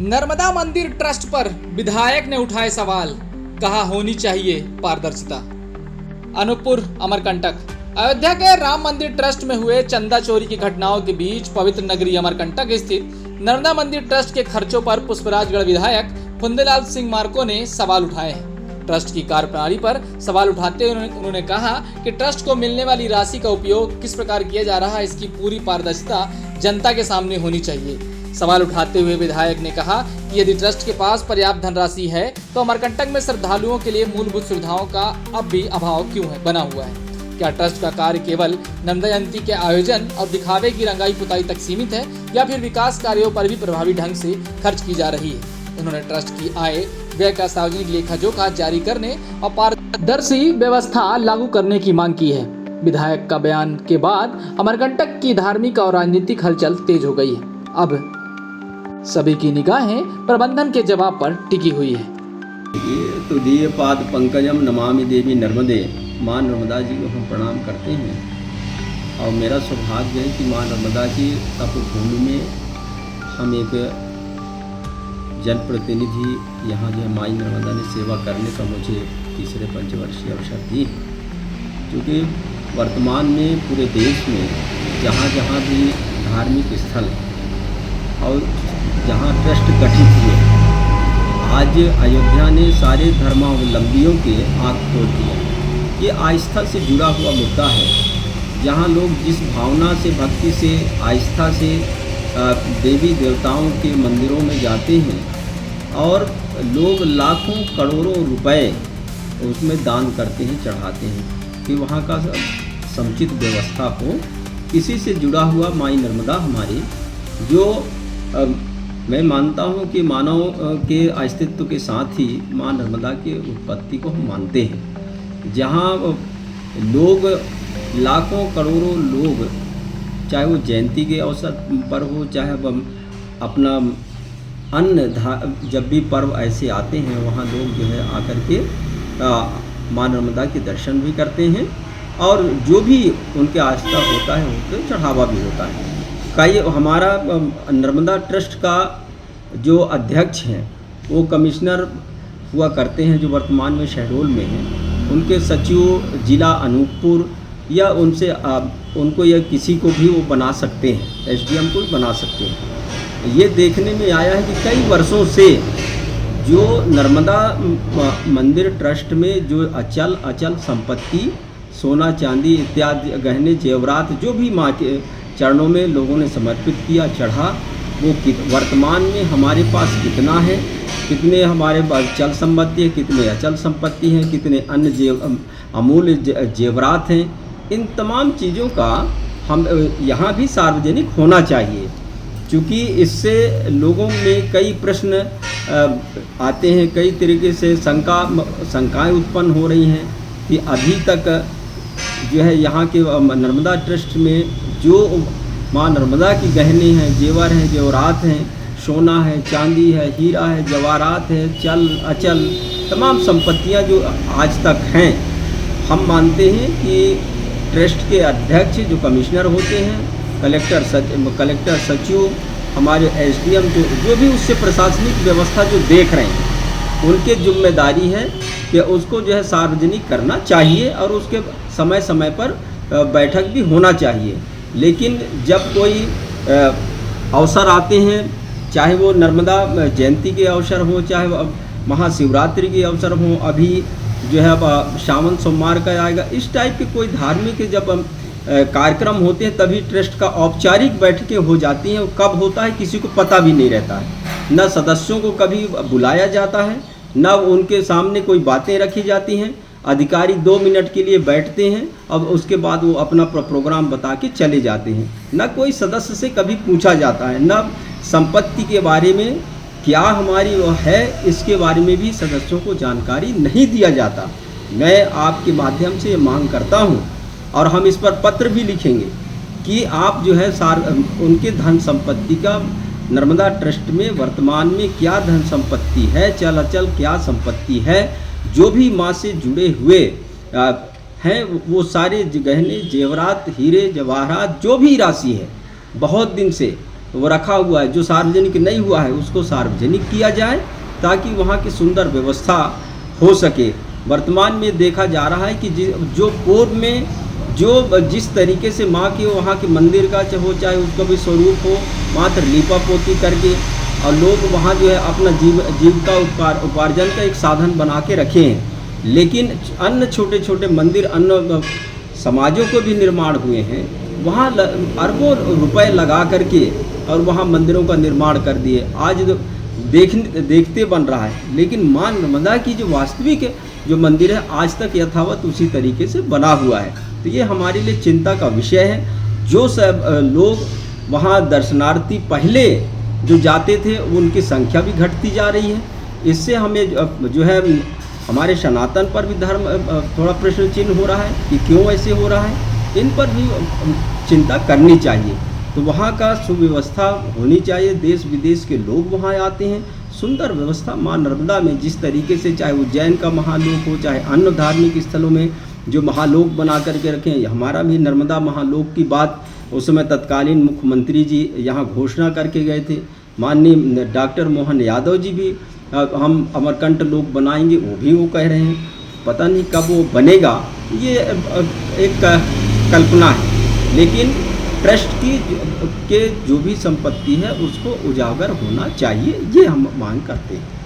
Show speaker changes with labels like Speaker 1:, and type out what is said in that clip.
Speaker 1: नर्मदा मंदिर ट्रस्ट पर विधायक ने उठाए सवाल, कहा होनी चाहिए पारदर्शिता। अनूपपुर अमरकंटक। अयोध्या के राम मंदिर ट्रस्ट में हुए चंदा चोरी की घटनाओं के बीच पवित्र नगरी अमरकंटक स्थित नर्मदा मंदिर ट्रस्ट के खर्चों पर पुष्पराजगढ़ विधायक फुंदेलाल सिंह मार्को ने सवाल उठाए हैं। ट्रस्ट की कार्यप्रणाली पर सवाल उठाते हुए उन्होंने कहा कि ट्रस्ट को मिलने वाली राशि का उपयोग किस प्रकार किया जा रहा है, इसकी पूरी पारदर्शिता जनता के सामने होनी चाहिए। सवाल उठाते हुए विधायक ने कहा कि यदि ट्रस्ट के पास पर्याप्त धनराशि है तो अमरकंटक में श्रद्धालुओं के लिए मूलभूत सुविधाओं का अब भी अभाव क्यों है बना हुआ है। क्या ट्रस्ट का कार्य केवल नर्मदा जयंती के आयोजन और दिखावे की रंगाई पुताई तक सीमित है या फिर विकास कार्यों पर भी प्रभावी ढंग से खर्च की जा रही है। उन्होंने ट्रस्ट की आय व्यय का सार्वजनिक लेखा जोखा जारी करने और पारदर्शी व्यवस्था लागू करने की मांग की है। विधायक का बयान के बाद अमरकंटक की धार्मिक और राजनीतिक हलचल तेज हो गई है। अब सभी की निगाहें प्रबंधन के जवाब पर टिकी हुई है।
Speaker 2: तो दिए पाद पंकजम नमामि देवी नर्मदे, माँ नर्मदा जी को हम प्रणाम करते हैं। और मेरा सौभाग्य है कि माँ नर्मदा जी तपोभूमि में हम एक जनप्रतिनिधि यहाँ जो है माई नर्मदा ने सेवा करने का मुझे तीसरे पंचवर्षीय अवसर दी है। क्योंकि वर्तमान में पूरे देश में जहाँ जहाँ भी धार्मिक स्थल और जहाँ ट्रस्ट गठित हुए, आज अयोध्या ने सारे धर्मावलंबियों के आँख खोल दिया। ये आस्था से जुड़ा हुआ मुद्दा है, जहाँ लोग जिस भावना से, भक्ति से, आस्था से देवी देवताओं के मंदिरों में जाते हैं और लोग लाखों करोड़ों रुपए उसमें दान करते हैं, चढ़ाते हैं कि वहाँ का समुचित व्यवस्था हो। इसी से जुड़ा हुआ माई नर्मदा हमारी, जो मैं मानता हूँ कि मानव के अस्तित्व के साथ ही माँ नर्मदा के उत्पत्ति को हम मानते हैं। जहाँ लोग लाखों करोड़ों लोग, चाहे वो जयंती के अवसर पर हो, चाहे वह अपना अन्य जब भी पर्व ऐसे आते हैं, वहाँ लोग जो है आकर के माँ नर्मदा के दर्शन भी करते हैं और जो भी उनके आस्था होता है उनको चढ़ावा भी होता है। कई हमारा नर्मदा ट्रस्ट का जो अध्यक्ष हैं वो कमिश्नर हुआ करते हैं, जो वर्तमान में शहडोल में हैं। उनके सचिव जिला अनूपपुर या उनसे उनको या किसी को भी वो बना सकते हैं, एसडीएम को भी बना सकते हैं। ये देखने में आया है कि कई वर्षों से जो नर्मदा मंदिर ट्रस्ट में जो अचल संपत्ति, सोना चांदी इत्यादि गहने जेवरात जो भी माँ के चरणों में लोगों ने समर्पित किया, चढ़ा, वो वर्तमान में हमारे पास कितना है, कितने हमारे पास चल संपत्ति है, कितने अचल संपत्ति हैं, कितने अन्य अमूल्य जेवरात हैं, इन तमाम चीज़ों का हम यहाँ भी सार्वजनिक होना चाहिए। क्योंकि इससे लोगों में कई प्रश्न आते हैं, कई तरीके से शंकाएँ उत्पन्न हो रही हैं कि अभी तक जो है यहाँ के नर्मदा ट्रस्ट में जो माँ नर्मदा की गहने हैं, जेवर हैं, जेवरात हैं, सोना है, चांदी है, हीरा है, जवाहरात है, चल अचल तमाम संपत्तियाँ जो आज तक हैं, हम मानते हैं कि ट्रस्ट के अध्यक्ष जो कमिश्नर होते हैं, कलेक्टर सचिव, हमारे एसडीएम जो भी उससे प्रशासनिक व्यवस्था जो देख रहे हैं, उनके जिम्मेदारी है कि उसको जो है सार्वजनिक करना चाहिए और उसके समय समय पर बैठक भी होना चाहिए। लेकिन जब कोई अवसर आते हैं, चाहे वो नर्मदा जयंती के अवसर हो, चाहे महाशिवरात्रि के अवसर हो, अभी जो है सावन सोमवार का आएगा, इस टाइप के कोई धार्मिक जब कार्यक्रम होते हैं तभी ट्रस्ट का औपचारिक बैठकें हो जाती हैं। कब होता है किसी को पता भी नहीं रहता है, न सदस्यों को कभी बुलाया जाता है, न उनके सामने कोई बातें रखी जाती हैं। अधिकारी 2 मिनट के लिए बैठते हैं और उसके बाद वो अपना प्रोग्राम बता के चले जाते हैं। न कोई सदस्य से कभी पूछा जाता है, न संपत्ति के बारे में क्या हमारी वो है, इसके बारे में भी सदस्यों को जानकारी नहीं दिया जाता। मैं आपके माध्यम से मांग करता हूँ और हम इस पर पत्र भी लिखेंगे कि आप जो है उनके धन संपत्ति का नर्मदा ट्रस्ट में वर्तमान में क्या धन संपत्ति है, चल अचल क्या संपत्ति है, जो भी माँ से जुड़े हुए हैं, वो सारे गहने जेवरात, हीरे जवाहरात जो भी राशि है बहुत दिन से वो रखा हुआ है, जो सार्वजनिक नहीं हुआ है उसको सार्वजनिक किया जाए ताकि वहाँ की सुंदर व्यवस्था हो सके। वर्तमान में देखा जा रहा है कि जो पूर्व में जो जिस तरीके से माँ के वहाँ के मंदिर का चाहे उसका भी स्वरूप हो, मात्र लीपा पोती करके और लोग वहाँ जो है अपना जीविका उपार्जन का एक साधन बना के रखे हैं। लेकिन अन्य छोटे छोटे मंदिर अन्य समाजों को भी निर्माण हुए हैं, वहाँ अरबों रुपए लगा करके और वहाँ मंदिरों का निर्माण कर दिए। आज देखते बन रहा है, लेकिन माँ नर्मदा की जो वास्तविक जो मंदिर है आज तक यथावत उसी तरीके से बना हुआ है। तो ये हमारे लिए चिंता का विषय है। जो सब लोग वहाँ दर्शनार्थी पहले जो जाते थे उनकी संख्या भी घटती जा रही है। इससे हमें जो है हमारे सनातन पर भी धर्म थोड़ा प्रश्न चिन्ह हो रहा है कि क्यों ऐसे हो रहा है, इन पर भी चिंता करनी चाहिए। तो वहाँ का सुव्यवस्था होनी चाहिए, देश विदेश के लोग वहाँ आते हैं, सुंदर व्यवस्था माँ नर्मदा में जिस तरीके से चाहे उज्जैन का महालोक हो चाहे अन्य धार्मिक स्थलों में जो महालोक बना करके रखें। हमारा भी नर्मदा महालोक की बात उस समय तत्कालीन मुख्यमंत्री जी यहाँ घोषणा करके गए थे। माननीय डॉक्टर मोहन यादव जी भी हम अमरकंटक लोक बनाएंगे, वो कह रहे हैं। पता नहीं कब वो बनेगा, ये एक कल्पना है, लेकिन ट्रस्ट के जो भी संपत्ति है उसको उजागर होना चाहिए, ये हम मांग करते हैं।